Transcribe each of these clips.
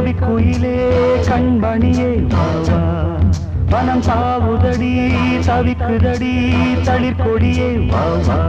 கவிக்குயிலே கண்மணியே வாவா வனம் தாவுதடி தவிக்குதடி தளிர்கொடியே வாவா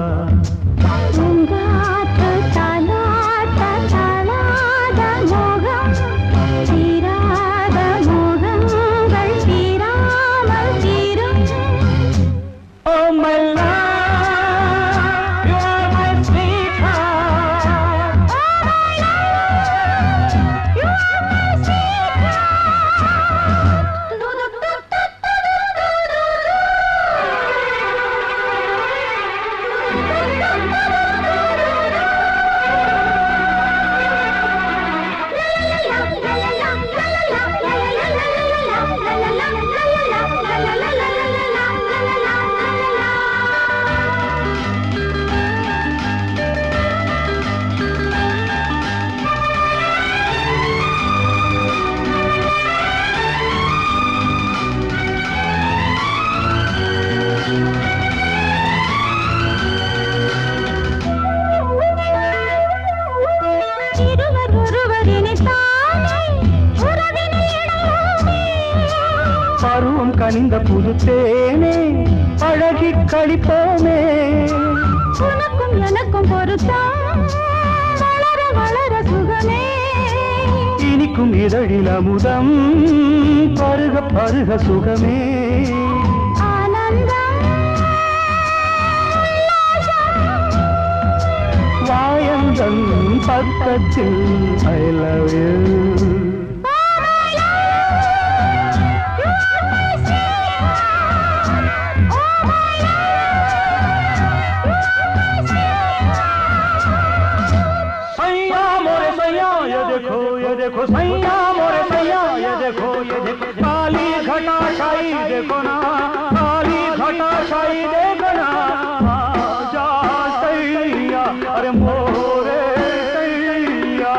பருவம் கனிந்த புதுத்தேனே அழகி கழிப்போமே உனக்கும் எனக்கும் பொருத்தம் வளர வளர சுகமே இனிக்கும் இதழில் அமுதம் பருக பருக சுகமே ஆனந்தம் வாயந்தன் பக்கத்தில் I love you देखो सैया मोरे सैया ये देखो काली घटा शाही देखो ना काली घटा शाही देखो ना जा सैया अरे मोरे सैया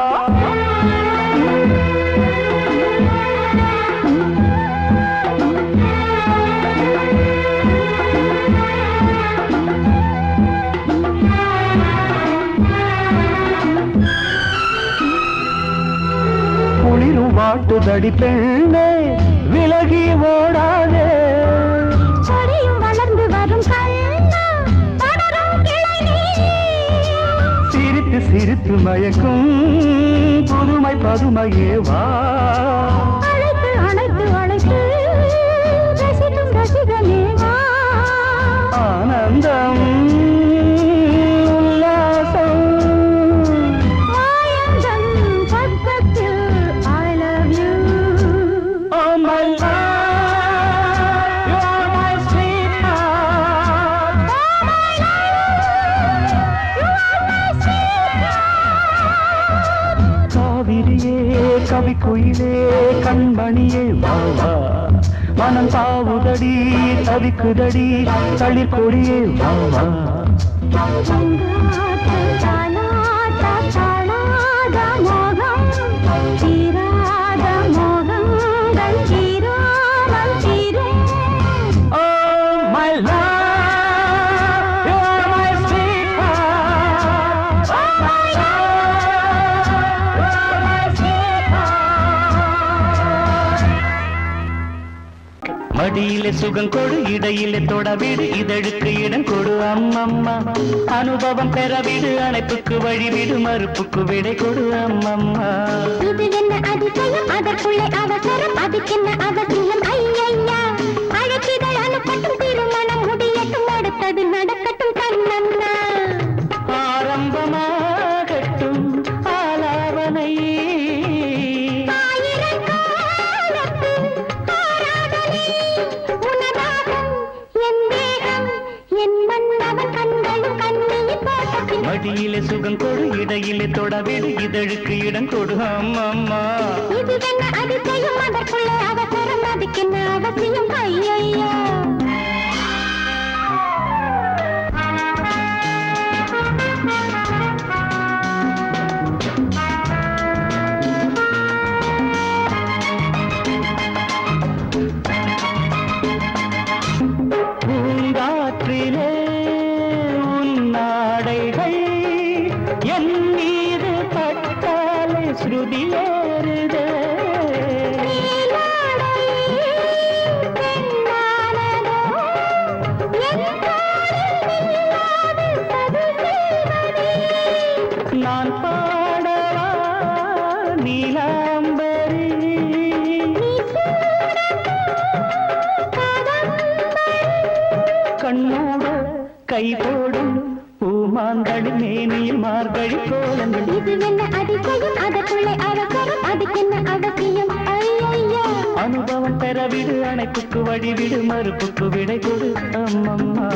வாட்டுதடி பெண்ணே விலகி ஓடாதே கொடியும் வளர்ந்து வரும் சிரித்து சிரித்து மயக்கும் புதுமை பதுமையே வா அழைத்து அழைத்து அழைத்து ரசிக்கும் ரசிகனே வா ஆனந்தம் கவிக்குயிலே கண்மணியே வாவா மனம் தாவுதடி தவிக்குதடி தளிர்கொடியே வாவா மடியிலே சுகம் கொடு இடையிலே தொடவிடு இதழுக்கு இடம் கொடு அம்மம்மா அனுபவம் பெறவிடு அணைப்புக்கு வழிவிடு மறுப்புக்கு விடை கொடு அம்மம்மா இது என்ன அதிசயம் அதற்குள்ளே அவசரம் அதுக்கென்ன அவசியம் ஐயையா அழைப்பிதழ் அனுப்பட்டும் திருமணம் முடியட்டும் அடுத்தது நடக்கட்டும் கண்ணன்னா ஆரம்பமாகட்டும் ஆலாவனை மடியிலே சுகம் கொடு இடையிலே தொடவிடு இதழுக்கு இடம் கொடு அம்மம்மா இது என்ன அதிசயம் அதற்குள்ளே அவசரம் அதுக்கென்ன அவசியம் ஐயையா பூங்காற்றிலே உன்னாடைகள் என் மீது பட்டாலே ஸ்ருதியேறுதே கை போடும் பூமாந்தளி மேனியில் மார்கழி கோலங்கள். இது என்ன அதிசயம் அதற்குள்ளே அவசரம் அதுக்கென்ன அவசியம் ஐயா. அனுபவம் பெறவிடு அணைப்புக்கு வழிவிடு மறுப்புக்கு விடை கொடு அம்மம்மா.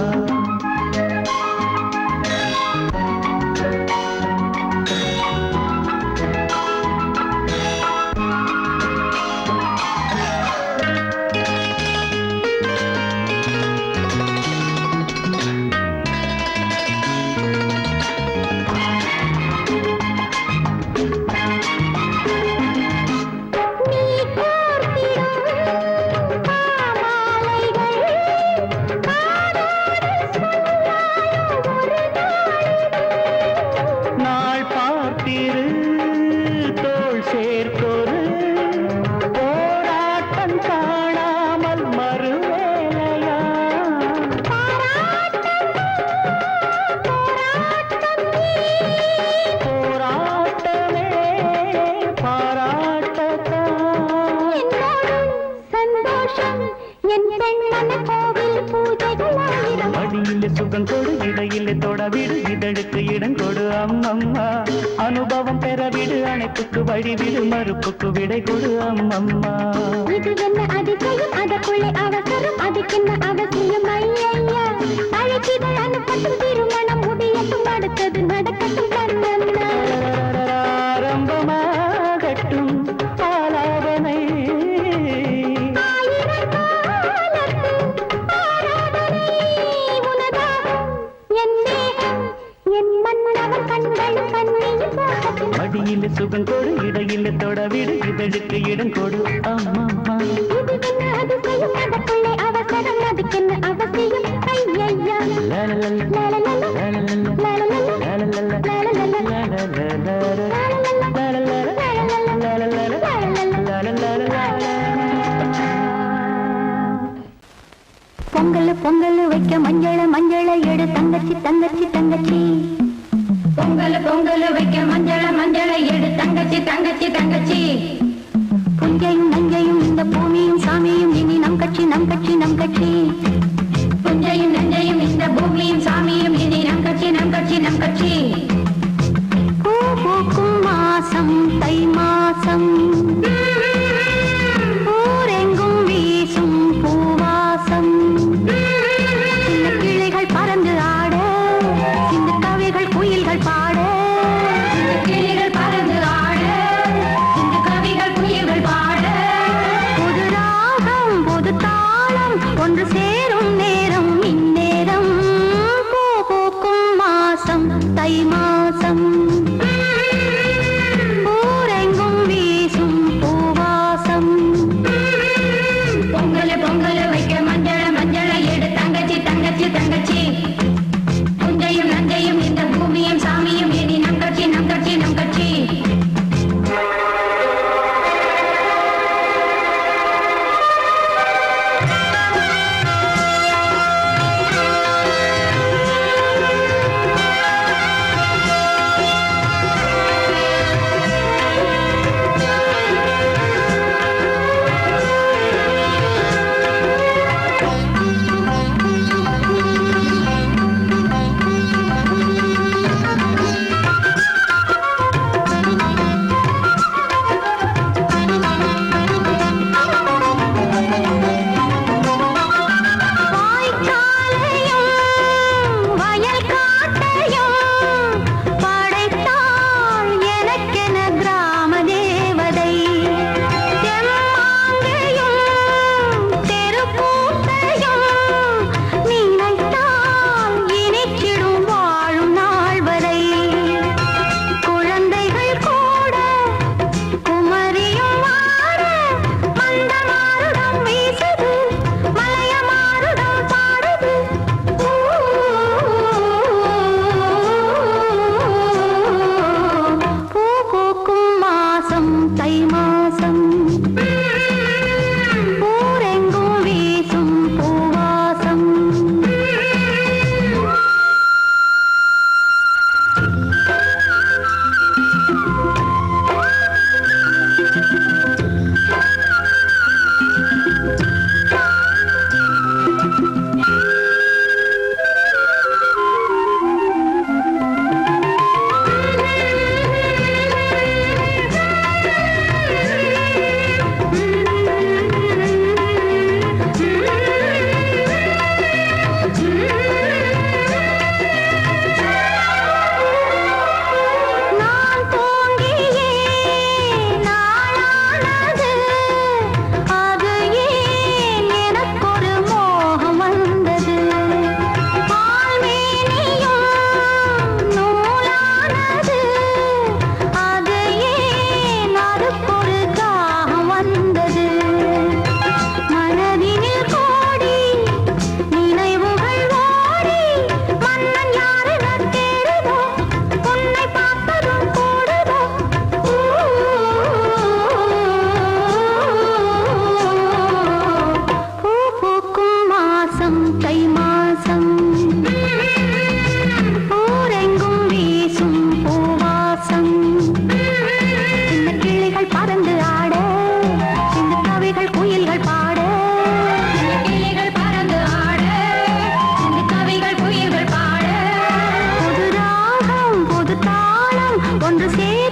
சுகம் கொடு இடையிலே தொடவிடு இதழுக்கு இடம் கொடு அம்மம்மா. அனுபவம் பெறவிடு அணைப்புக்கு வழிவிடு மறுப்புக்கு விடை கொடு அம்மம்மா. இது என்ன அதிசயம் அதற்குள்ளே அவசரம் அதுக்கென்ன அவசியம் ஐயா. அழைச்சிதழ் அனுப்பட்டும் திருமணம் முடியட்டும் அடுத்தது நடக்கட்டும் கண்ணம்மா. ஆரம்பமாகட்டும் ஆலாபனை மடியில சுகம் கொடு இடையில தொடவிடு இதழுக்கு இடம் கொடு அம்மம்மா. அதற்குள்ளே அவசரம் அதுக்கென்ன அவசியம் ஐயா. பொங்கல் பொங்கல் வைக்க மஞ்சள மஞ்சள எடு தங்கச்சி தங்கச்சி தங்கச்சி. பொங்கல் பொங்கல் வைக்க மஞ்சள மஞ்சள எடு தங்கச்சி தங்கச்சி தங்கச்சி. புஞ்சையும் நஞ்சையும் இந்த பூமியும் சாமியும் இனி நம் கட்சி நம் கட்சி நம் கட்சி. புஞ்சையும் நஞ்சையும் இந்த பூமியும் சாமியும் இனி நம் கட்சி நம் கட்சி நம் கட்சி. பூ பூக்கும் மாசம் தை மாசம் ஊரெங்கும் வீசும் பூவாசம். சின்ன கிளைகள் பறந்து ஆட சின்ன கவிகள் குயில்கள் பாட. கிளிகள் பறந்து ஆட இந்த கவிகள் குயில்கள் பாட. புது ராகம் புது தாளம் ஒன்று சேரும் நேரம் இந்நேரம். பூ பூக்கும் மாசம் தை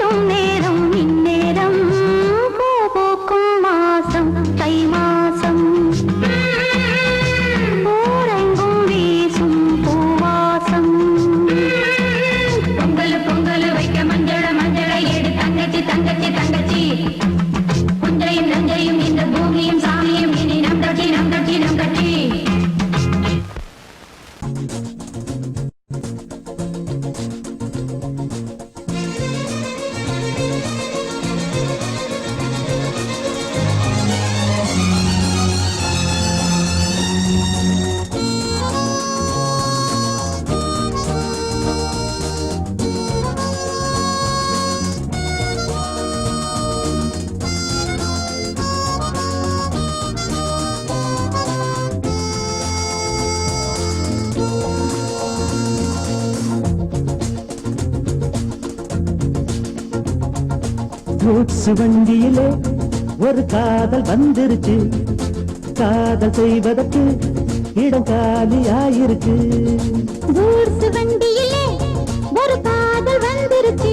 பூக்கும் நேரம் இந்நேரம் பூ பூக்கும் மாசம் தை மாசம் ஊரெங்கும் வீசும் பூவாசம் பொங்கல் பொங்கல் வைக்க மஞ்சள மஞ்சள எடு தங்கச்சி தங்கச்சி தங்கச்சி புஞ்சையும் நஞ்சையும் இந்த பூமியும் சாமியும் இனி நம் கட்சி நம் கட்சி நம் கட்சி கூட்ஸ் வண்டியிலே ஒரு காதல் வந்துருச்சு காதல் செய்வதற்கு இடம் காலியாயிருக்கு கூட்ஸ் வண்டியிலே ஒரு காதல் வந்துருச்சு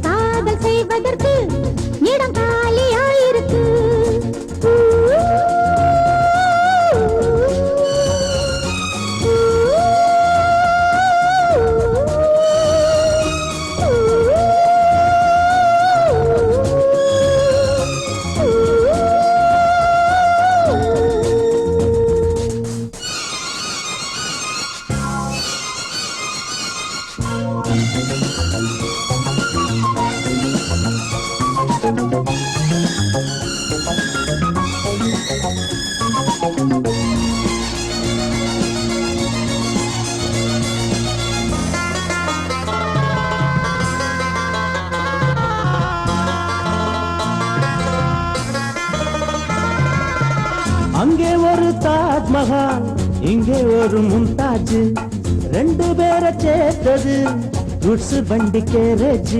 காதல் செய்வதற்கு இடம் காலியாயிருக்கு அங்கே ஒரு தாஜ்மஹால் இங்கே ஒரு மும்தாஜ் ரெண்டு பேரை சேர்த்தது குட்ஸ் வண்டி கேரேஜ்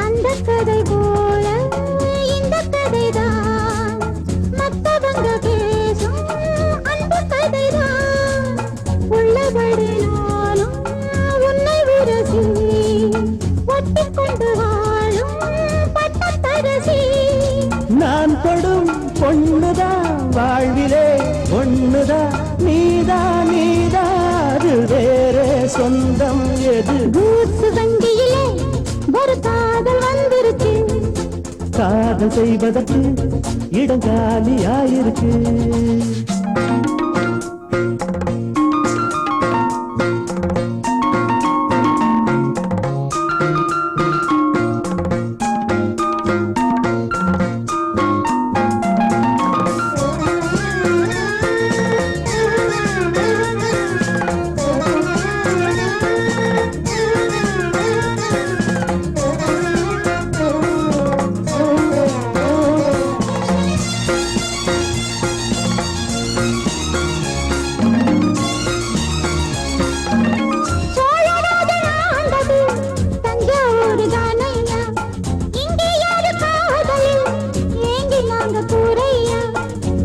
அந்த கதை போல இந்த கதைதான் மத்தவங்க பேசும் அந்த கதைதான் உள்ளபடி நானும் உன்னை விரசி ஒட்டிக்கொண்டு வாழும் பட்டத்தரசி நான் தொடும் பொண்ணுதான் வாழ்விலே ஒண்ணுதான் நீதான் நீதாது வேறே சொந்தம் எது கூட்ஸ் வண்டியிலே ஒரு காதல் வந்துருச்சு காதல் செய்வதற்கு இடம் காலியாயிருக்கு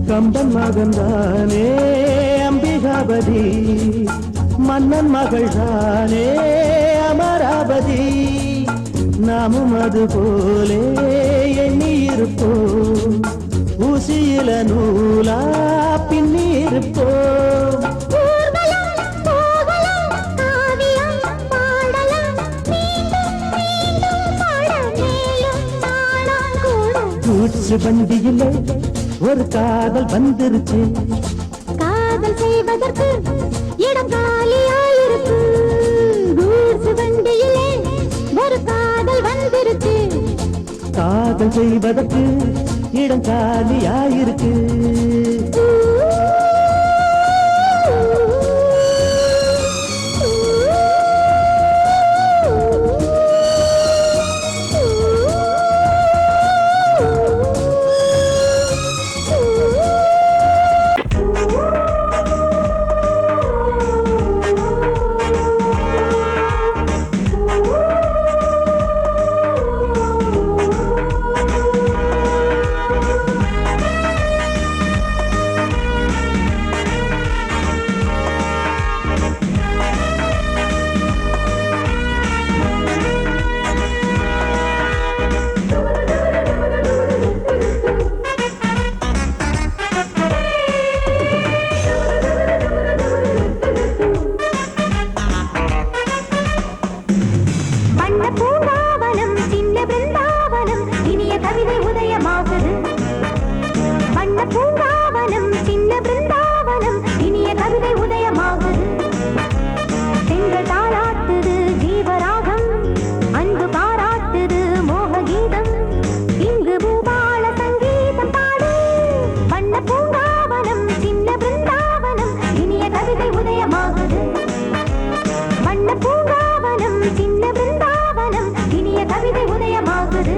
கம்பன் மகன்தானே அம்பிகாபதி மன்னன் மகள் தானே அமராவதி நாமும் அது போலே எண்ணி இருப்போம் ஊசியில நூலா பின்னி இருப்போம் கூட்ஸ் வண்டியிலே ஒரு காதல் வந்துருச்சு காதல் செய்வதற்கு இடம் காலியாயிருக்கு கூட்ஸ் வண்டியிலே ஒரு காதல் வந்துருச்சு காதல் செய்வதற்கு இடம் காலியாயிருக்கு பூங்காவனம் சின்ன பிருந்தாவனம் இனிய கவிதை உதயமாகுது செங்கல் தாளாட்டுது ஜீவராகம் அன்பு பாராட்டுது மோக கீதம் இங்கு பூபால சங்கீதம் பாடு வண்ண பூங்காவனம் சின்ன பிருந்தாவனம் இனிய கவிதை உதயமாகுது வண்ண பூங்காவனம் சின்ன பிருந்தாவனம் இனிய கவிதை உதயமாகுது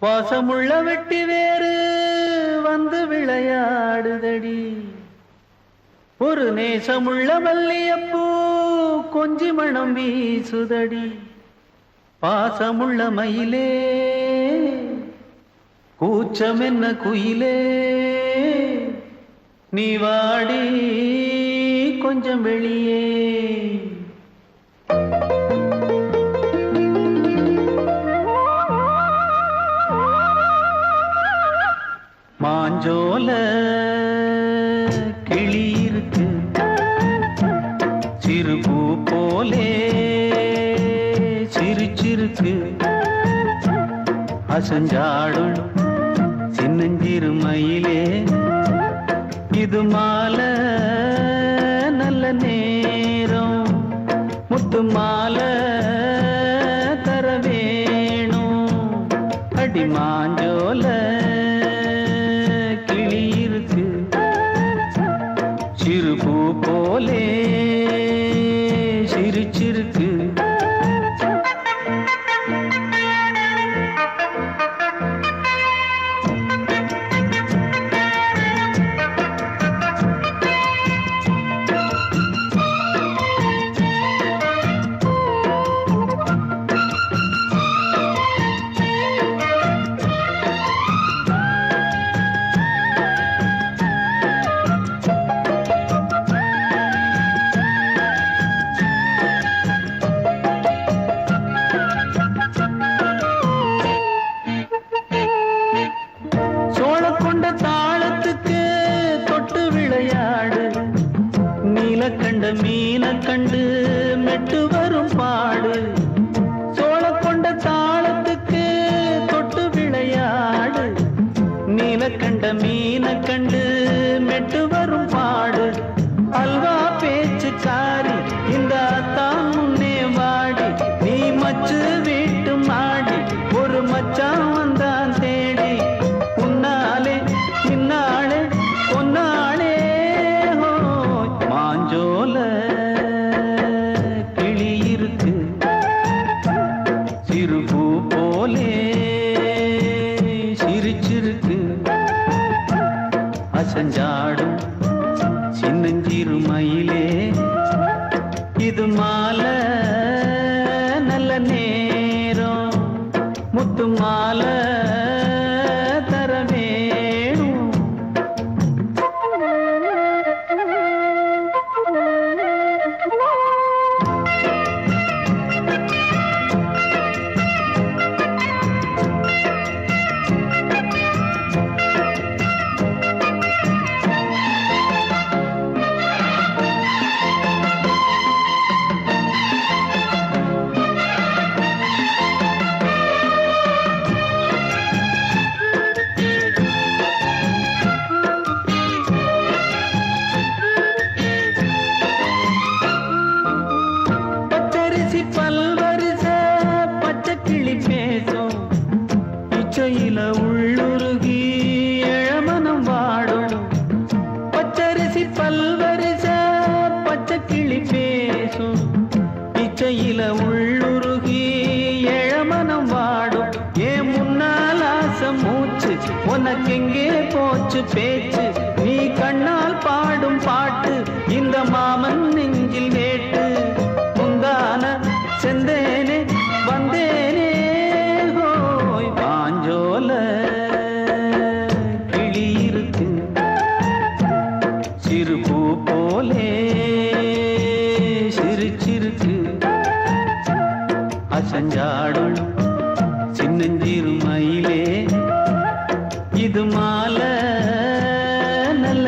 பாசமுள்ள வெட்டி வேறு வந்து விளையாடுதடி ஒரு நேசமுள்ள மல்லியப்பூ கொஞ்சி மணம் வீசுதடி பாசமுள்ள மயிலே கூச்சம் என்ன குயிலே நீ வாடி கொஞ்சம் வெளியே மாஞ்சோல கிளி இருக்கு சிறுபூ போலே சிரிச்சிருக்கு அசஞ்சாடும் சின்னஞ்சிறு மயிலே இது மாலை நல்ல நேரம் முத்து மாலை தர வேணும் அடி மாஞ்சோல கிளி இருக்கு சிறுபூ போலே சிரிச்சிருக்கு கண்ட மீன கண்டு மெட்டு வரும் பாடு சோழ கொண்ட தாளத்துக்கு தொட்டு விளையாடு நீல கண்ட மீன கண்டு மெட்டு வரும் பாடு அல்வா பேச்சு காரி இந்த தான் முன்னே வாடி நீ மச்சு வீட்டு மாடி ஒரு மச்சான் வந்தான் தேடி உன்னாலே இன்னாலே பொன்னாலே மாஞ்சோல கிளி இருக்கு சிறுபூ போலே சிரிச்சிருக்கு அசஞ்சாடும் சின்னஞ்சிறு மயிலே இது மாலை நல்ல நேரம் முத்து மாலை தர வேணும் பல்வரிச பச்சை கிளி பேசும் இச்சையில உள்ளுருகி இளமனம் வாடும் பச்சரிசி பல்வரிச பச்சை கிளி பேசும் இச்சையில உள்ளுருகி இளமனம் வாடும் ஏன் முன்னால் ஆசை மூச்சு உனக்கெங்கே போச்சு பேச்சு நீ கண்ணால் பாடும் பாட்டு இந்த மாமன் நெஞ்சில் வேட்டு செந்தேனே வந்தேனே ஹோய் பாஞ்சோல கிளி இருக்கு சிறுபூ போலே சிரிச்சிருக்கு அசஞ்சாடும் சின்னஞ்சிறு மயிலே இது மாலை நல்ல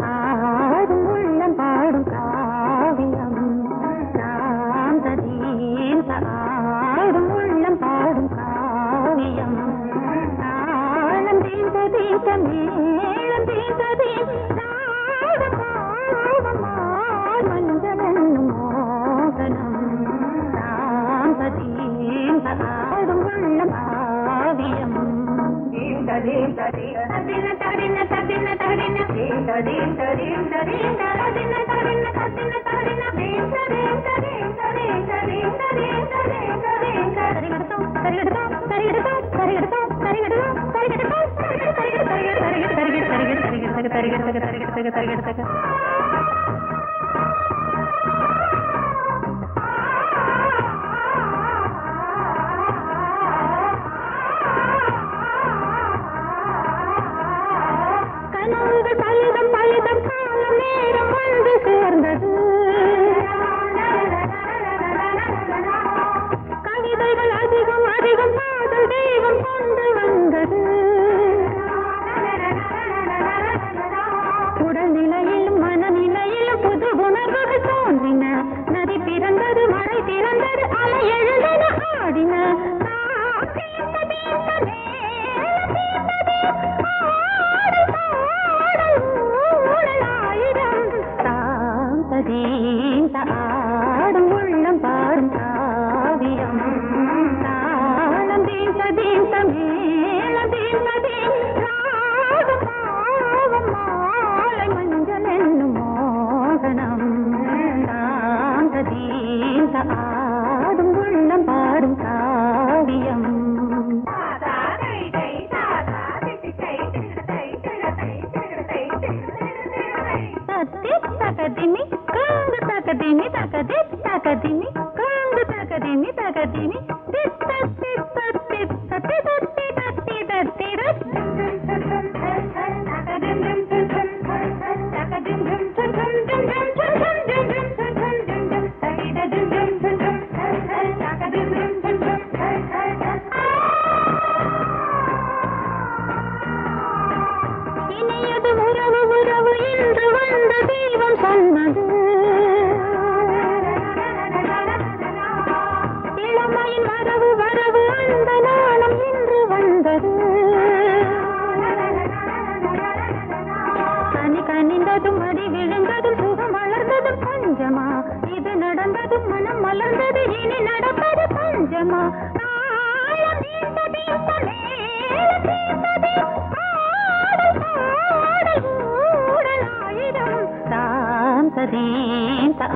ஆடும் உள்ளம் பாடும் காவியம் ஆடும் உள்ளம் பாடும் காவியம் தாளம் தீந்த தீந்த மேளம் தீந்த தீந்த மஞ்சளும் மோகனம் ஆடும் உள்ளம் காவியம் பலிதம் பலிதம் காலம் நேரம் வந்து சேர்ந்தது கவிதைகள் அதிகம் அதிகம் காதல் தெய்வம் கொண்டு வந்தது உடல்நிலையிலும் மனநிலையிலும் புது உணர்வுகள் தோன்றின நதி பிறந்தது மழை திறந்தது அலை எழுந்தன ஆடின ஆடும் உள்ளம் பாடும் காவியம் தாளம் தீந்த தீந்த மேளம் தீந்த தீந்த மாலை மஞ்சள் என்னும் மோகனம் தாந்த தீந்த ஆடும் உள்ளம் பாடும் காவியம் தகதிமி காங்கு தகதிமி தகதி தகதிமி காங்கு தகதிமி தகதிமி தித்த தித்த தித்த தித்தி தத்தி தத்தி இனியது உறவு உறவு என்று வந்த தெய்வம் சொன்னது இளமையின் வரவு வரவு அந்த நாளம் இன்று வந்தது கனி கனிந்ததும் அடி விழுந்ததும் சுகம் வளர்ந்ததும் பஞ்சமா இது நடந்ததும் மனம் மலர்ந்தது இனி நடப்பது பஞ்சமா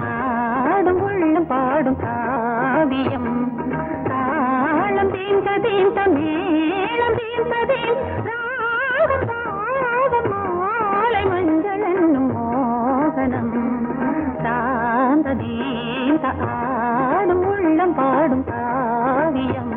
ஆடும் உள்ளம் பாடும் காவியம் தாளம் தீந்த தீந்த மேளம் தீந்த தீந்த மாலை மஞ்சள் என்னும் மோகனம் தாந்த தீந்த ஆடும் உள்ளம் பாடும் காவியம்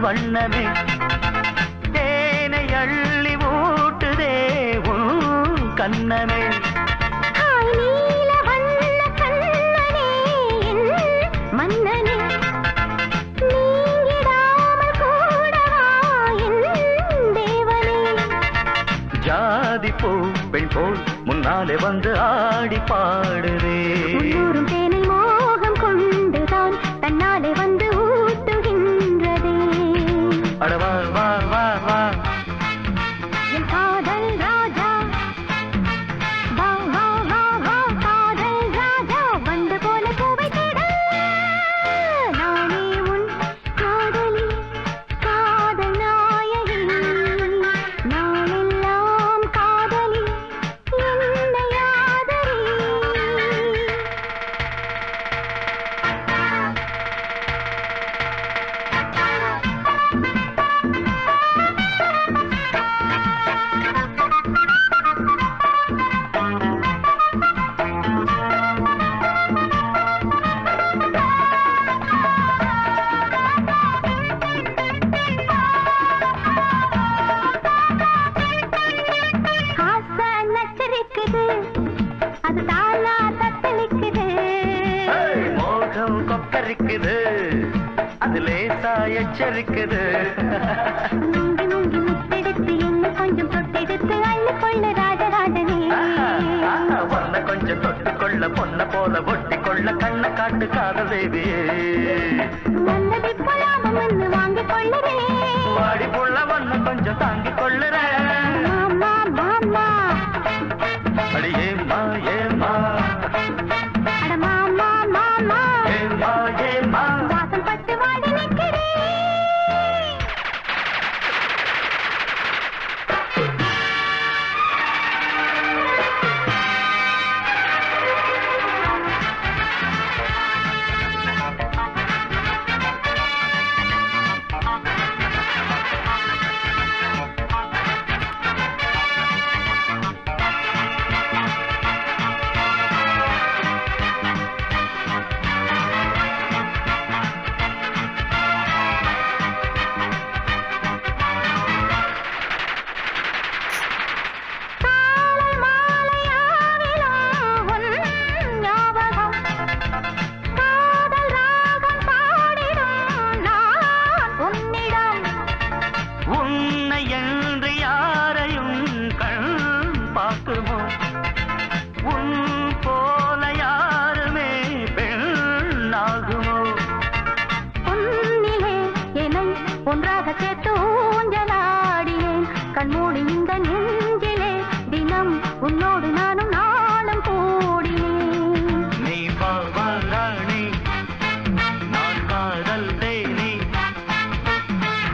வண்ணமே தேனை அள்ளி ஊட்டுதே உன் கண்ணமே. மன்னனே நீங்கிடாமல் கூடவா என் தேவனே. ஜாதி பூ பெண் போல் முன்னாலே வந்து ஆடி பாடுதே. உள்ளூரும் தேனை மோகம் கொண்டுதான் தன்னாலே வந்து ஊட்டுகின்றதே. அடவா வா வா வா என் காதல் ராஜா வா வா வா வா காதல் ராஜா வந்து போல பூவை தேட நானே உன் காதலி காதல் நாயகி நாளெல்லாம் காதலி என்னை ஆதரி. ஆசை நச்சரிக்குது அது தாளா தத்தளிக்குது. மோகம் கொக்கரிக்குது அது லேசா எச்சரிக்குது. முங்கி முங்கி முத்தெடுத்து என்ன கொஞ்சம் தொட்டெடுத்து அள்ளி கொள்ள ராஜராஜனே. பொண்ண கொஞ்சம் தொட்டுக்கொள்ள பொண்ண போல ஒட்டி கொள்ள கண்ண காட்டு காதல் தேவியே. வந்ததை போலாமம் என்று வாங்கிக் கொள்ளுறேன். வாடி புள்ள ஒண்ணு கொஞ்சம் தாங்கிக் கொள்ளுறேன். மாமா மாமா அடி ஏம்மா ஏம்மா அட மாமா மாமா ஏம்மா ஏம்மா வாசல் பட்டு வாடி நிற்கிறேன். ஒன்றாக சேர்த்து ஊஞ்சலாடியேன் கண்மூடி இந்த நெஞ்சிலே தினம் உன்னோடு நானும் நாளும் கூடினேன். நீ பாவாராணி நான் காதல் தேனி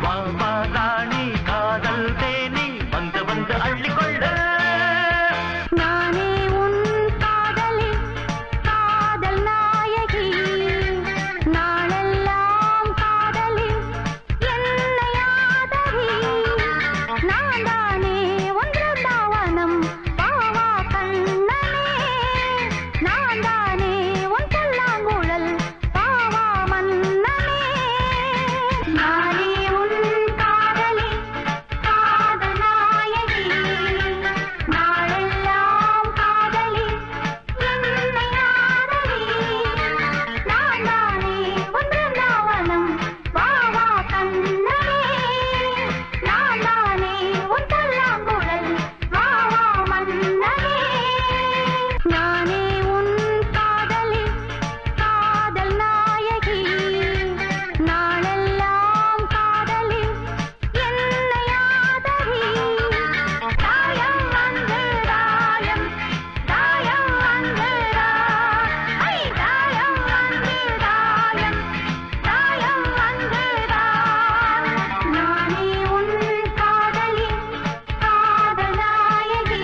பாவாராணி காதல் தேனி வந்து வந்து அள்ளிக்கொள்ள. நானே உன் காதலி காதல் நாயகி நாளெல்லாம் காதலி என்னை ஆதரி. நான் தானே ஒன்று தாவனம் பாவா கண்ணனே. நான் தானே உன் புல்லாங்குழல் பாவா மன்னனே. நானே உன் காதலி காதல் நாயகி நாளெல்லாம் காதலி என்னை ஆதரி. நான் தானே ஒன்று தாவனம் பாவா கண்ணனே. நான் தானே உன் புல்லாங்குழல் பாவா மன்னனே. நானே உன் காதலி காதல் நாயகி நாளெல்லாம் காதலி என்னை ஆதரி. தாயம் வந்து தாயம் தாயம் வந்து ஐ தாயம் வந்து தாயம் தாயம் வந்து நானே உன் காதலி காதல் நாயகி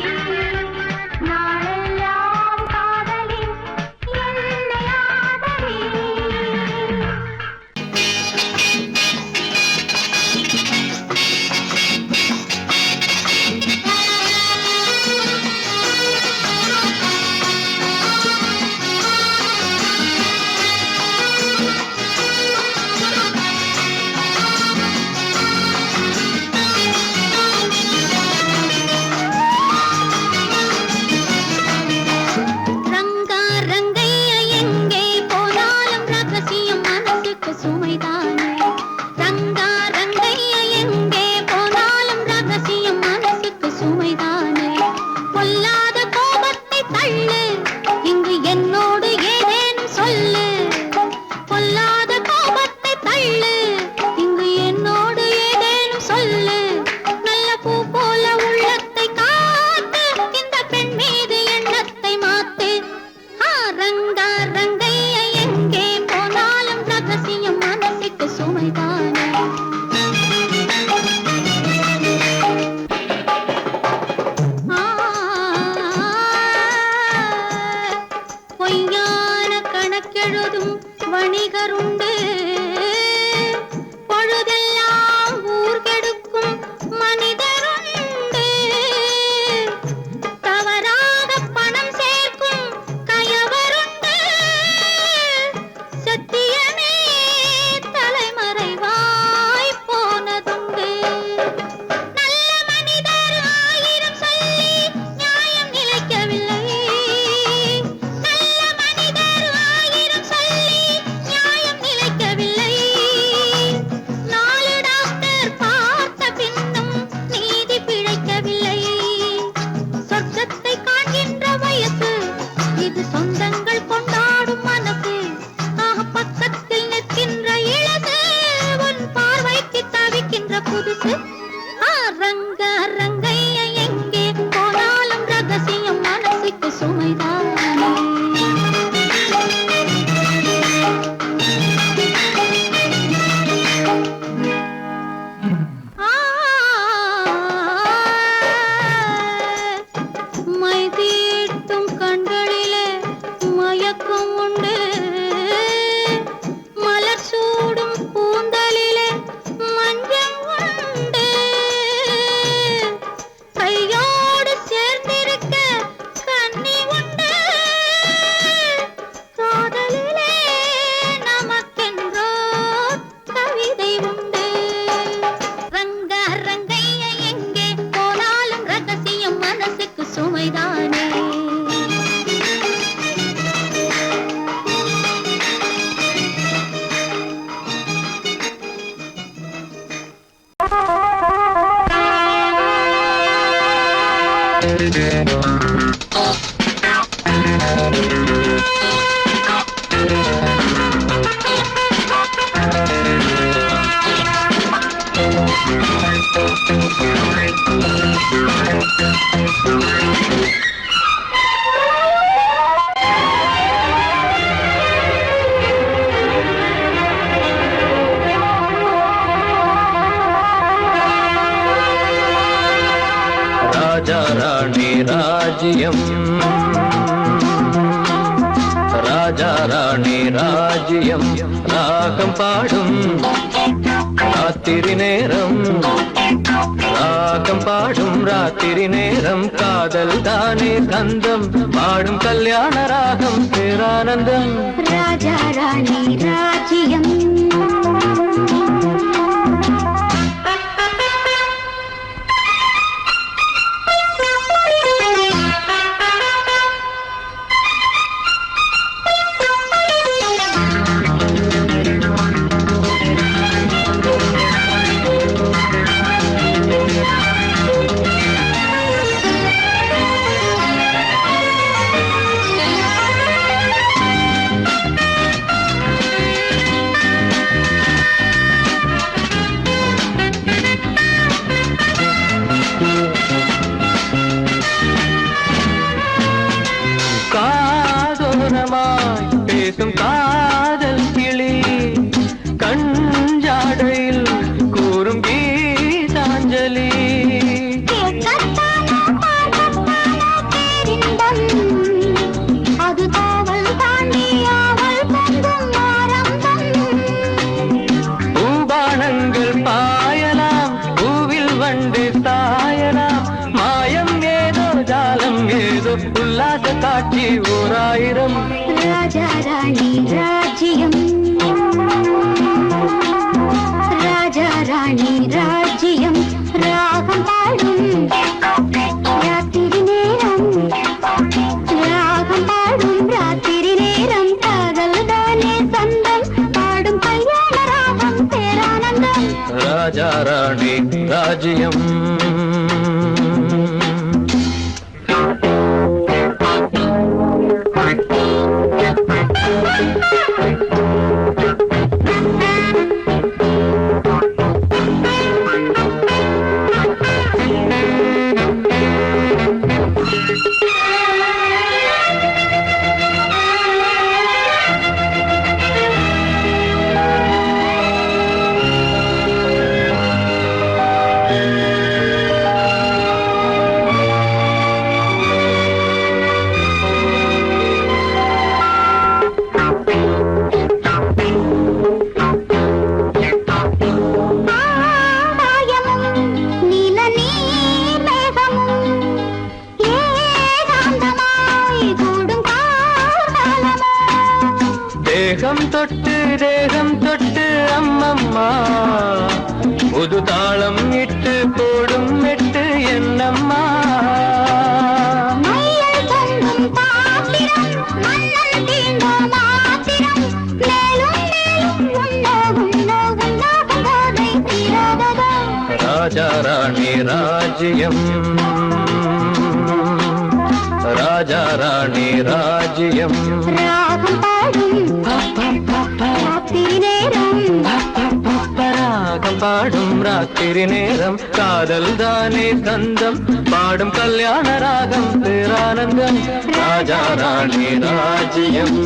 நாளெல்லாம் காதலி என்னை ஆதரி. ரங்கா ரங்கையா எங்கே போனாலும் ரகசியம் மனசுக்கு சுமைதானே. ரங்கா ரங்கையா எங்கே போனாலும் ரகசியம் மனசுக்கு சுமைதானே. பொல்லாத கோபத்தை தள்ளு இங்கு என்னோடு ஏதேனும் சொல்லு. பொல்லாத கோபத்தை தள்ளு இங்கு என்னோடு ஏதேனும் சொல்லு. நல்ல பூ போல உள்ளத்தை காத்து இந்த பெண் மீது எண்ணத்தை மாத்து. ரங்கா ரங்கையா எங்கே போனாலும் ரகசியம் மனசுக்கு சுமைதானே. பொய்யான கணக்கெழுதும் வணிகருண்டு. பொழுதெல்லாம் ஊர் கெடுக்கும் மனிதருண்டு. தவறாக பணம் சேர்க்கும் கயவருண்டு. சத்தியமே தலைமறைவாய் போனதுண்டு. நல்ல மனிதர் ஆயிரம் சொல்லி நியாயம் நிலைக்கவில்லை. நல்ல மனிதர் ஆயிரம் சொல்லி நியாயம் நிலைக்கவில்லை. ராஜா ராணி ராஜ்யம் ராஜா ராணி ராஜ்யம் ராகம் பாடும் ராத்திரி நேரம் ராகம் பாடும் ராத்திரி நேரம் காதல் தானே கந்தம் பாடும் கல்யாண ராகம் பேரானந்தம் ராஜா ராணி ராஜ்யம் பேசும் காதல் கிளி கஞ்சாடையில் கூறும் கீதாஞ்சலி அது காவல் தாண்டியாவல் பூபானங்கள் பாயலாம் பூவில் வண்டு சாயலாம் மாயம் ஏதோ ஜாலம் ஏதோ உல்லாச காட்சி ஓராயிரம் ராஜா ராணி ராஜ்யம் ராஜா ராணி ராஜ்யம் ராகம் பாடும் ராத்திரி நேரம் ராகம் பாடும் ராத்திரி நேரம் காதல் தானே சொந்தம் பாடும் கல்யாண ராகம் பேரானந்தம் ராஜா ராணி ராஜ்யம் தேகம் தொட்டு அம்மம்மா புது தாளம் இட்டு போடும் மெட்டு என்னம்மா ராஜா ராணி ராஜ்யம் ராஜா ராணி ராஜ்யம் ராகம் பாடும் ராத்திரி நேரம் ராகம் பாடும் ராத்திரி நேரம் காதல் தானே கந்தம் பாடும் கல்யாண ராகம் பேரானந்தம் ராஜா ராணி ராஜ்யம்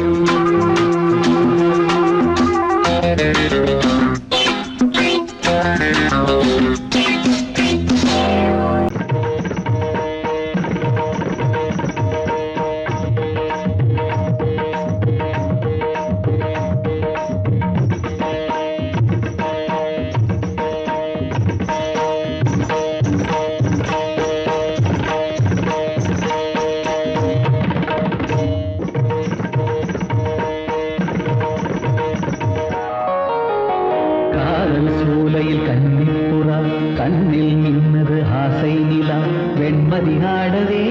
சூலையில் கன்னிப்புறா கண்ணில் நின்னது ஆசை நிலா வெண்மதி ஆடவே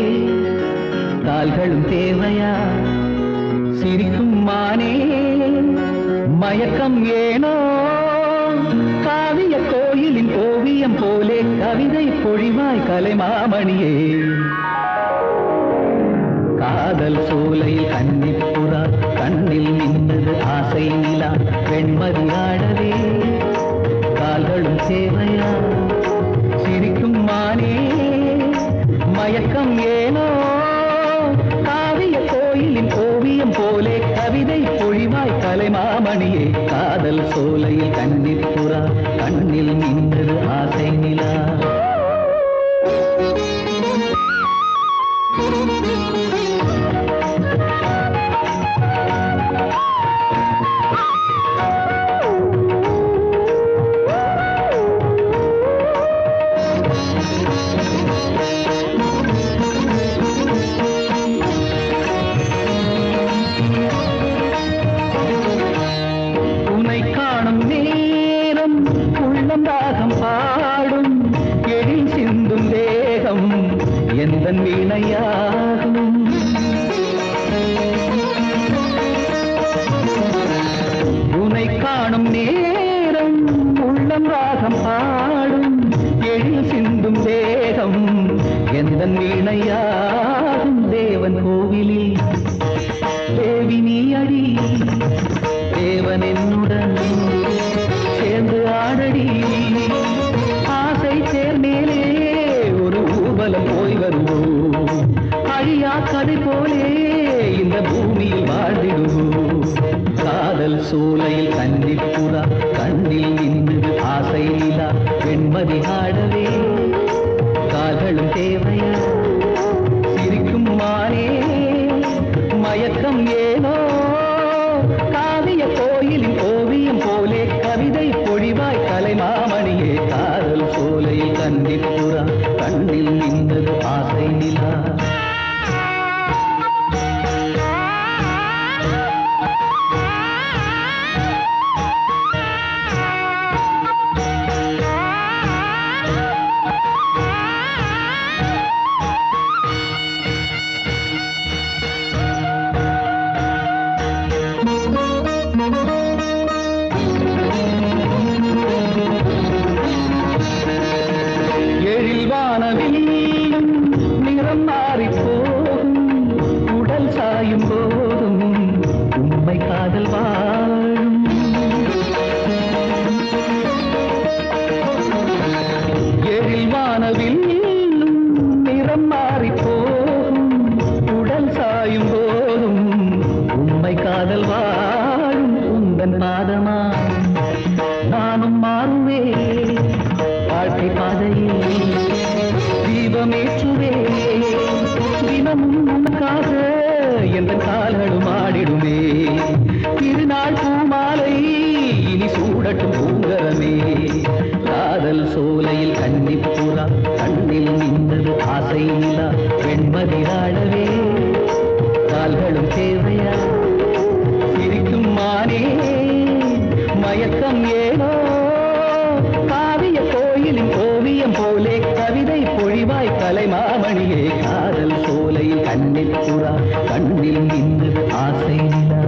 கால்களும் தேவையா சிரிக்கும் மானே மயக்கம் ஏனோ காவிய கோயிலின் ஓவியம் போலே கவிதை பொழிவாய் கலைமாமணியே காதல் சோலையில் கன்னிப்புறா கண்ணில் நின்றது ஆசை நிலா வெண்மதி ஆடவே கால்களும் சேவையா சிரிக்கும் மானே மயக்கம் ஏனோ காவிய கோயிலின் ஓவியம் போலே கவிதை பொழிவாய் கலைமாமணியே காதல் சோலையில் கன்னிப்புறா கண்ணில் நின்றது ஆசை நிலா எந்தன் வீணையாகும் உனை காணும் நேரம் உள்ளம் ராகம் பாடும் எழில் சிந்தும் தேகம் எந்தன் வீணையாகும் தேவன் கோவிலில் தேவி நீ அடி தேவன் என்னுடன் சேர்ந்து ஆடடி ஆசை சேர்மேலே ஒரு ஊர்வலம் போய் வருவோம் அழியா கதை போலே இந்த பூமியில் வாழ்ந்திடுவோம் காதல் சோலையில் கன்னிப்புறா கண்ணில் நின்றது ஆசை நிலா வெண்மதி ஆடவே கால்களும் தேவையா சிரிக்கும் மானே மயக்கம் ஏனோ காவிய கோயிலின் ஓவியம் போலே கவிதை பொழிவாய் கலைமாமணியே காதல் சோலையில் கன்னிப்புறா கண்ணில் நின்றது ஆசை நிலா நிறம் மாறி போகும் உடல் சாயும் போதும் உண்மை காதல் வாழும் எழில் வானவில் நிறம் மாறி போகும் உடல் சாயும் போதும் உண்மை காதல் வாழும் உந்தன் பாதமா நானும் மாறுவே வாழ்க்கை பாதையில் தீபமேற்றுவே தினமும் உனக்காக எந்த கால்களும் ஆடிடுமே திருநாள் பூமாலை இனி சூடட்டும் பூங்கரமே காதல் சோலையில் கன்னிப்புறா கண்ணில் நின்றது ஆசை நிலா வெண்மதி ஆடவே கால்களும் தேவையா சிரிக்கும் மானே மயக்கம் ஏனோ காவிய கோயிலின் ஓவியம் போலே கவிதை பொழிவாய் கலைமாமணியே காதல் சோலையில் கன்னிப்புறா கண்ணில் நின்றது ஆசை நிலா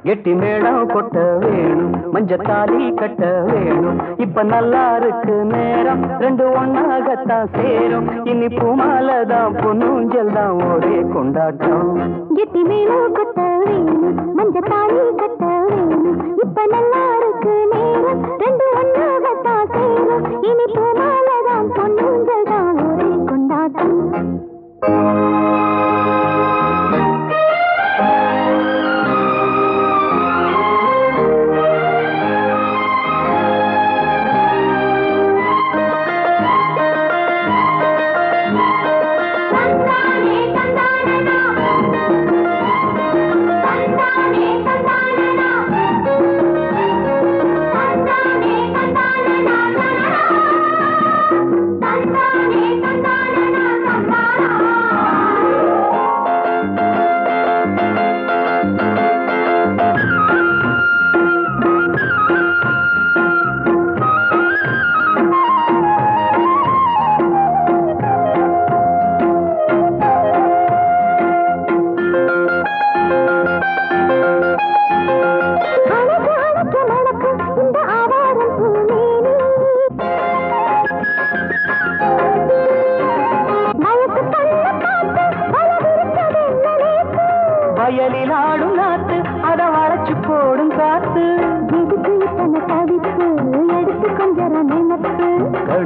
கெட்டி மேளம் கொட்ட வேணும் மஞ்சத்தாலி கட்ட வேணும் இப்ப நல்லா இருக்கு நேரம் ரெண்டு ஒன்னாகத்தான் சேரும் இனி பூமாலதான் பொன்னூஞ்சல் தான் ஒரே கொண்டாட்டம் கெட்டி மேளம் கொட்ட வேணும் மஞ்சத்தாலி கட்ட வேணும் இப்ப நல்லா இருக்கு நேரம் ரெண்டு ஒன்னாகத்தான் சேரும் இனி பூமாலதான் பொன்னூஞ்சல் தான் ஒரே கொண்டாட்டம்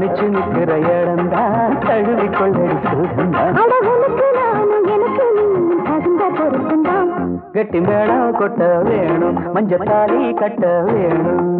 தனிச்சு நிற்கிற இடம்தான் தழுவி கொள்ளடி சுகந்தான் அழகுனுக்கு நானும் எனக்கு நீயும் தகுந்த பொருத்தந்தான் கெட்டி மேளம் கொட்ட வேணும் மஞ்சள் தாலி கட்ட வேணும்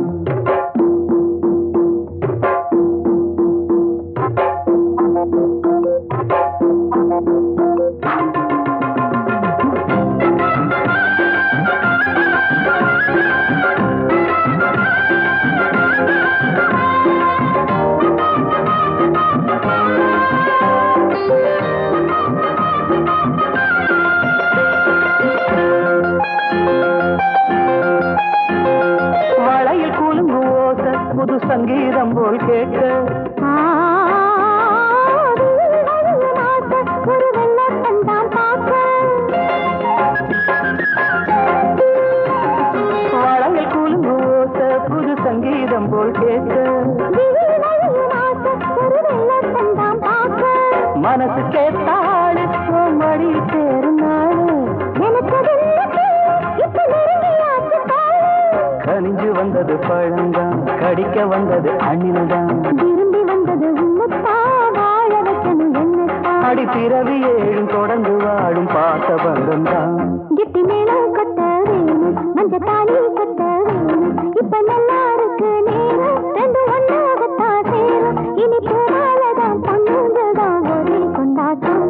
புது சங்கீதம் போல் கேட்க ஒரு வெள்ளத்தான் பார்க்க வளையல் கூலும் ஓச புது சங்கீதம் போல் கேட்க ஒரு வெள்ளத்தான் பார்க்க மனசு கேட்டாடு மடி சேரும் நாடு எனக்கு இப்ப நெருங்கியாச்சு கனிஞ்சு வந்தது பழந்தான் கடிக்க வந்தது அணில்தான் விரும்பி வந்தது உன்னத்தா வாழ வைக்கணும் என்னத்தா அடி பிறவி ஏழும் தொடர்ந்து வாழும் பாச பந்தம்தான் கிட்டி மேளம் கட்ட வேணும் மஞ்ச தாலி கட்ட வேணும் இப்ப நல்லா இருக்கு நேரம் ரெண்டு ஒன்னாகத்தான் சேரும் இனி பூமாலதான் பொண்ணுங்கதான் ஒரே கொண்டாட்டம்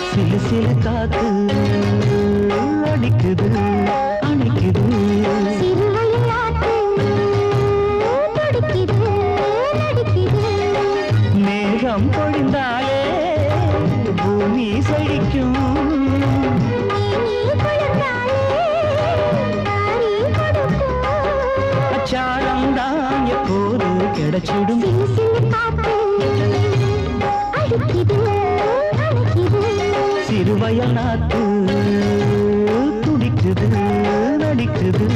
சிலு சிலு காத்து அடிக்குது அணைக்குது மேகம் பொழிந்தாலே பூமி செழிக்கும் அச்சாரம் தான் எப்போது கிடைச்சிடும் சிறுவயல் நாத்து துடிக்குது நடிக்குது சிறுவயல் நாட்டு துடிக்குது நடிக்குது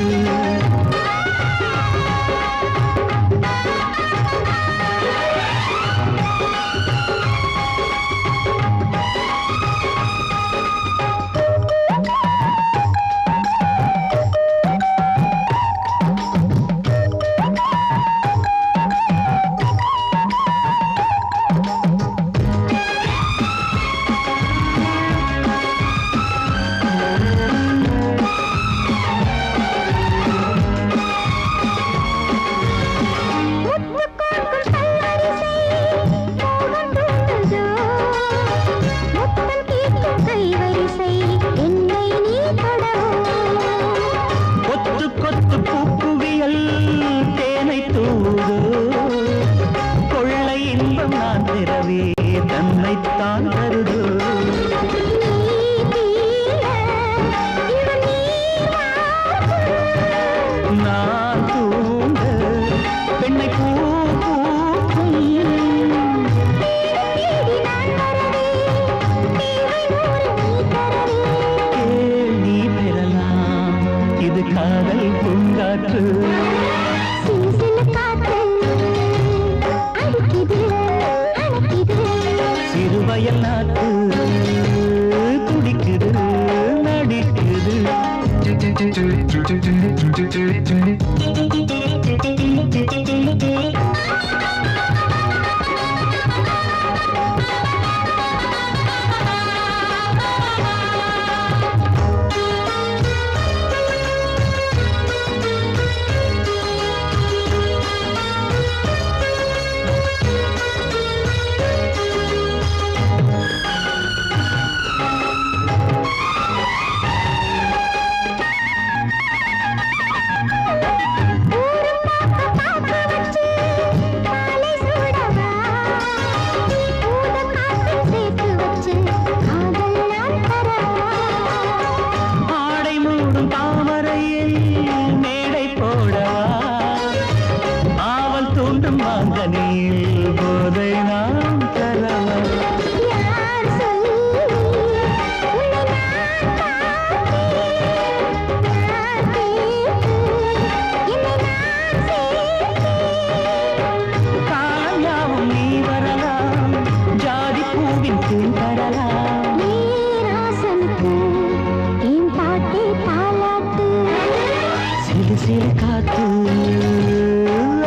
சிறு சிறு காத்து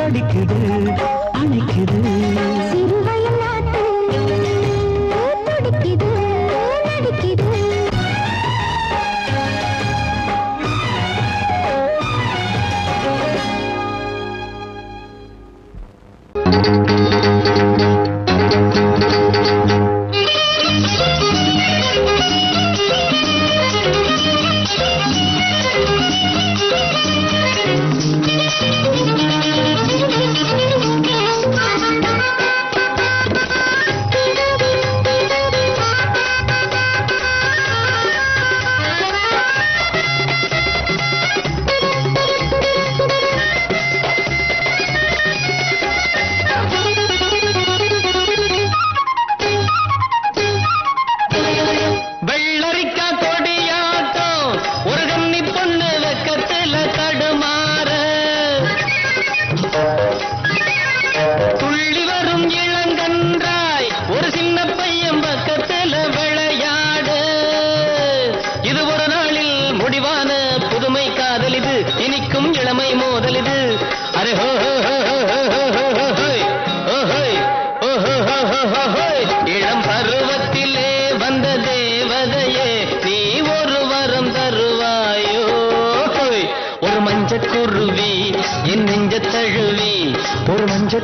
அடிக்குது அணைக்குது சிறுவயல் நாட்டு துடிக்குது நடிக்குது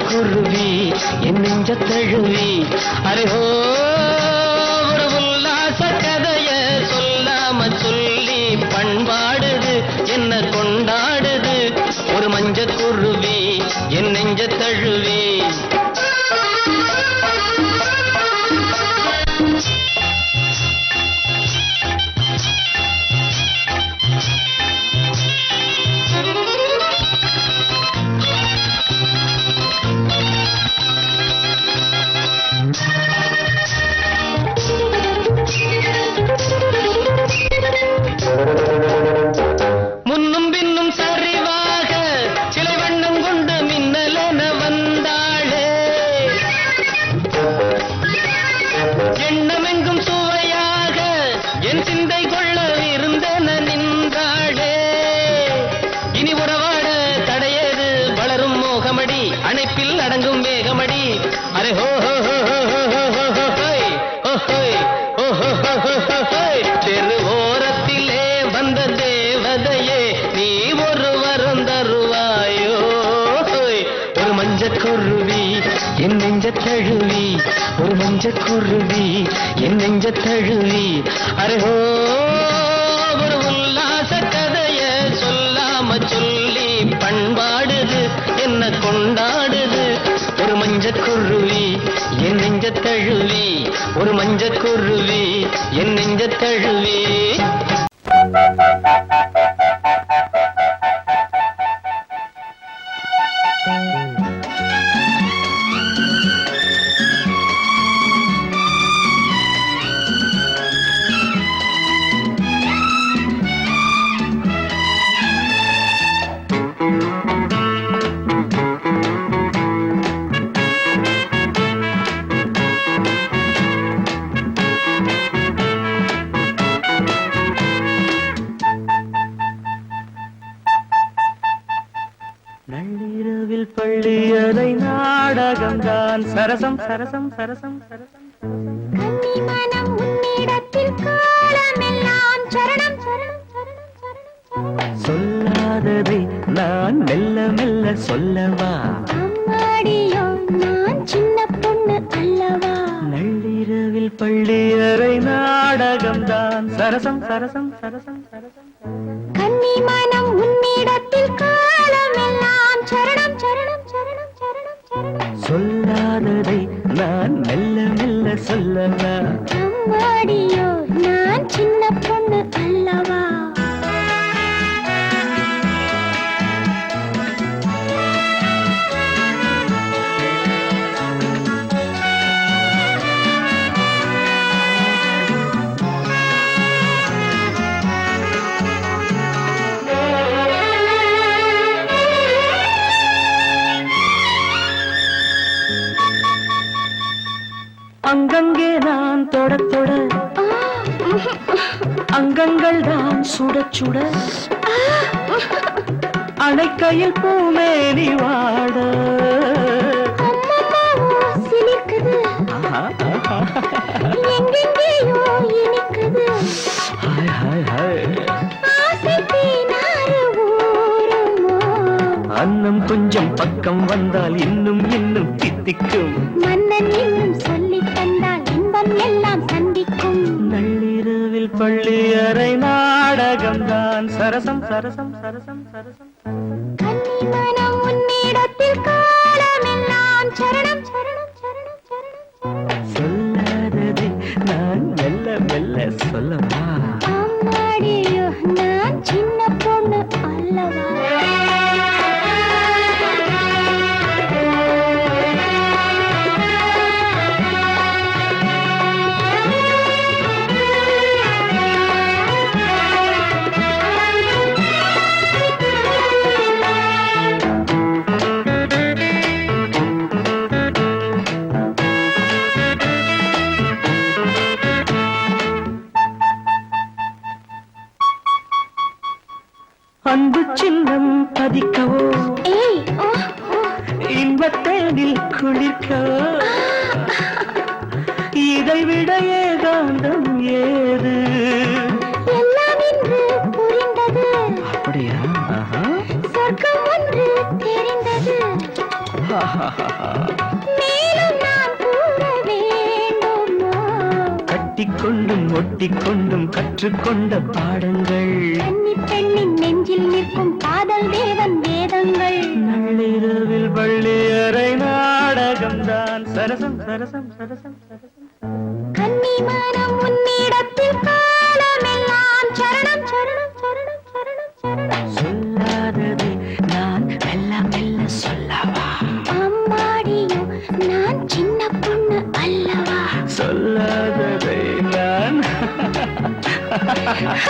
குருவி என் நெஞ்ச தழுவி அரேஹோ ஒரு உல்லாச கதைய சொல்லாம சொல்லி பண்பாடுது என்ன கொண்டாடுது ஒரு மஞ்ச குருவி என் நெஞ்ச தழுவி முன்னும் பின்னும் சரிவாக சிலை வண்ணம் கொண்டு மின்னலென வந்தாளே எண்ணமெங்கும் சுவையாக என் சிந்தை கொள்ள இருந்தென நின்றாளே இனி உறவாட தடையேது வளரும் மோகமடி அணைப்பில் அடங்கும் வேகமடி அரே ஹோ ஹோ ஹோ ஹோ ஹோ தெருவோரத்திலே வந்த தேவதையே நீ ஒரு வரம் தருவாயோ ஒரு மஞ்சக்குருவி என் நெஞ்ச தழுவி ஒரு மஞ்சக்குருவி என் நெஞ்ச தழுவி அரேஹோ ஒரு உல்லாச கதைய சொல்லாம சொல்லி பண்பாடுது என்ன கொண்டாடுது ஒரு மஞ்சக்குருவி என் நெஞ்ச தழுவி ஒரு மஞ்சக்குருவி என் நெஞ்ச தழுவி நள்ளிரவில் பள்ளியறை நாடகம்தான் சரசம் சரசம் சரசம் சரசம் கன்னிமனம் உன்னிடத்தில் காலமெல்லாம் சரணம் சரணம் சரணம் சரணம் சொல்லாததை நான் மெல்ல மெல்ல சொல்லவா அம்மாடியோ நான் சின்ன பொண்ணு அல்லவா நள்ளிரவில் பள்ளியறை நாடகம்தான் சரசம் சரசம் சரசம் சரசம் கன்னிமனம் உன்னிடத்தில் காலமெல்லாம் சரணம் சரணம் சரணம் சரணம் சரணம் சொல்லாததை நான் மெல்ல மெல்ல சொல்லவா அம்மாடியோ நான் சின்ன பொண்ணு அல்லவா அங்கங்கே நான் தொட தொட அங்கங்கள் தான் சுட சுட அணைக்கையில் பூமேனி வாட சிலிக்குது எங்கெங்கேயோ இனிக்குது ஹாய் ஹாய் ஹாய் ஆசை தீனாறு ஊருமோ அன்னம் கொஞ்சம் பக்கம் வந்தால் இன்னும் இன்னும் தித்திக்கும் மன்னன் இன்னும் சொல்லித் தந்தால் இன்பம் எல்லாம் சந்திக்கும் நள்ளிரவில் பள்ளி அறை நாடகம்தான் சரசம் சரசம் சரசம் சரசம் கன்னி மனம் உன்னிடத்தில் காலமெல்லாம் சரணம் சரணம் சரணம் சரணம் சொல்லாததை நான் மெல்ல மெல்ல சொல்லவா அம்மாடியோ நான் சின்ன பொண்ணு அல்லவா அன்பு சின்னம் பதிக்கவோ ஏய் ஓ ஓ இன்பத்தேனில் குளிர்க்கவோ இதைவிட ஏகாந்தம் ஏது எல்லாம் இன்று புரிந்தது அப்படியா சொர்க்கம் ஒன்று தெரிந்தது மேலும் நான் கூற வேண்டுமா கட்டிக்கொண்டும் ஒட்டிக்கொண்டும் கற்றுக்கொண்ட பாடங்கள் கன்னி பெண்ணின் நெஞ்சில் நிற்கும் காதல் தேவன் வேதங்கள் நள்ளிரவில் பள்ளி அறை நாடகம்தான் சரசம் சரசம் சரசம் சரசம் கன்னி மனம் உன்னிடத்தில் காலமெல்லாம் சரணம் சரணம் சரணம் சரணம் சரணம் சொல்லாததை நான் மெல்ல மெல்ல சொல்லவா அம்மாடியோ நான் சின்ன பொண்ணு அல்லவா சொல்லாததை நான்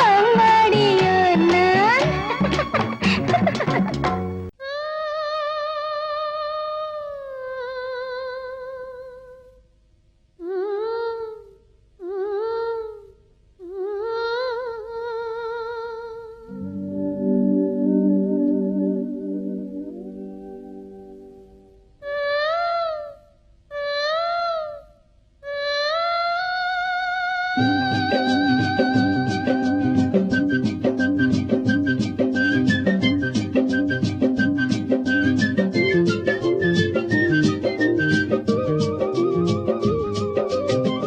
அம்மாடியோ நான்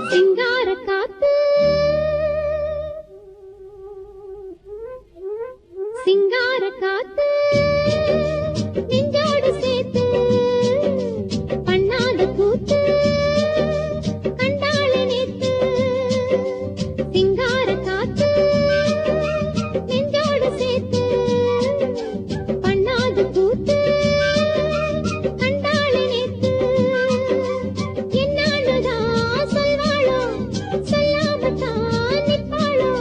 சிங்கார காத்து சிங்கார காத்து நெஞ்சோடு சேர்த்து பண்ணாத கூத்து கண்டாள நேத்து சிங்கார காத்து நெஞ்சோடு சேர்த்து பண்ணாத கூத்து கண்டாள நேத்து என்னாலதான் சொல்வாளோ சொல்லாமத்தான் நிற்பாளோ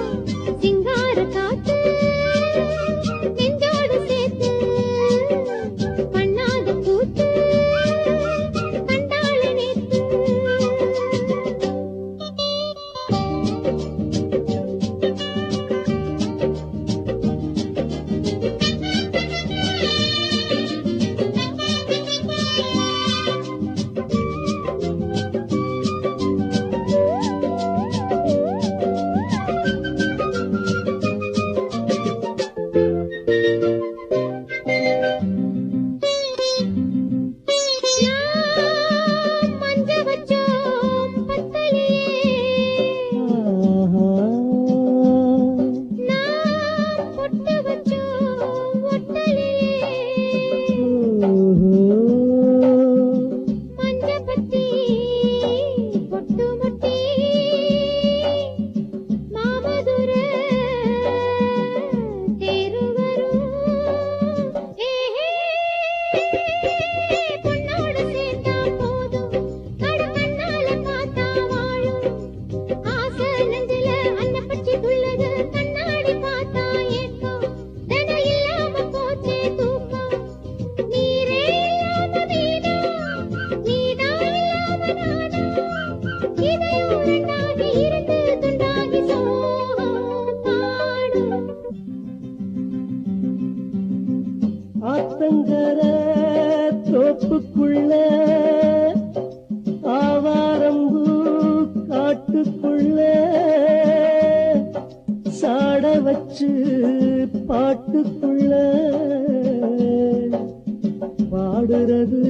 சிங்கார காத்து நெஞ்சோடு சேர்த்து பண்ணாத கூத்து கண்டாள நேத்து மஞ்ச வச்சோம் பத்தலையே நான் பொட்டு வச்சோம் ஒட்டலையே ஆத்தங்கர தோப்புக்குள்ள ஆவாரம்பூ காட்டுக்குள்ள சாட வச்சு பாட்டுக்குள்ள பாடுறது